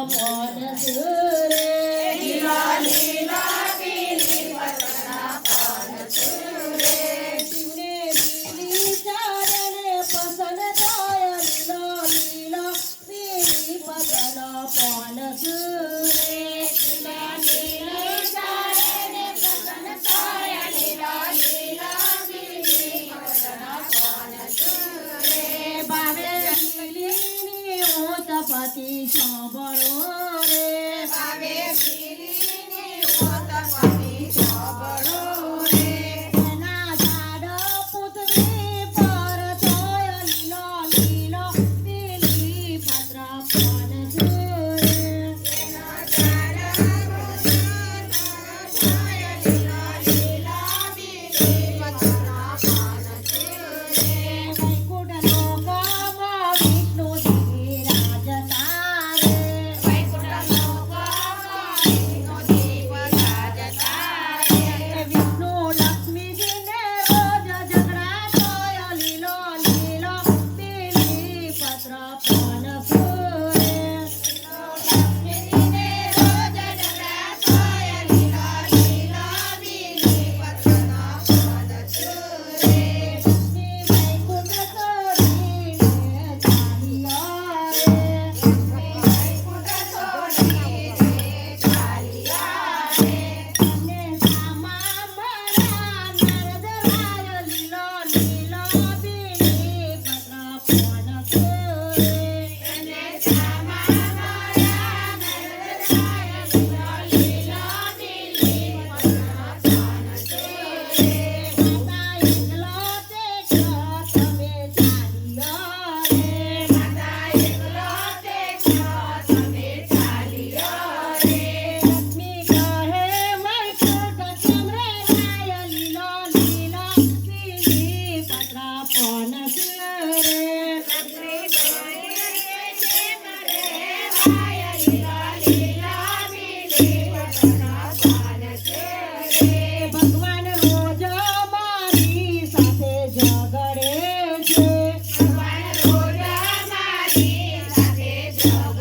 પાન સુરે લીલા લીલા બીલી પત્રના પાન સુરે શિવને બીલી ચરણે પસંદ થાય લીલા લીલા બીલી પત્રના પાન સુરે લીલા લીલા ચારણે પસંદ થાય લીલા લીલા બીલી પત્રના પાન સુરે બાવે લીલીની ઓતપતિ સાંભળો રે ભાવે બીલીની ઓતપતિ સાંભળો રે એના ઝાડ પુતળી પર થાય લીલા લીલા બીલી પત્રા પાન સુરે એના ઝાડા થાય લીલા લીલા બીલી પત્રના પાન સુરે વૈકુંઠ લોકમાં વિષ્ણુજી રાજતા રે વૈકુંઠ લોકમાં વિષ્ણુ દેવ રાજતા રે વિષ્ણુ લક્ષ્મીજીને રોજ ઝઘડા થાય લીલો લીલો બીલી પત્ર પાન સુરે લક્ષ્મીજીને રોજ ઝઘડા થાય લીલા લીલા બીલી પત્રના પાન સુરે લક્ષ્મી વૈકુંઠ છોડીને ચાલ્યા રે વૈકુંઠ છોડીને ચાલ્યા રે અને સામા મારા નરદરાય લીલો લીલો બીલી પત્ર પાન સુરે અને શ્યામા માયા નરદરાય લીલા લીલા બીલી પત્રના પાન સુરે માતા એકલો તેજો તમે ચાલ્યા રે માતા એકલો તેજો તમે ચાલ્યો રે લક્ષ્મી કહે વૈકુંઠ ચમરે લાય લીલો લીલો બીલી પત્ર પાન સુરે લક્ષ્મી ગોરી છે મરે વાય લીલા લીલા બીલી પત્રના પાન સુરે ભગવાન રોજ મારી સાથે ઝઘડે છે ભગવાન રોજ મારી સાથે ઝઘડે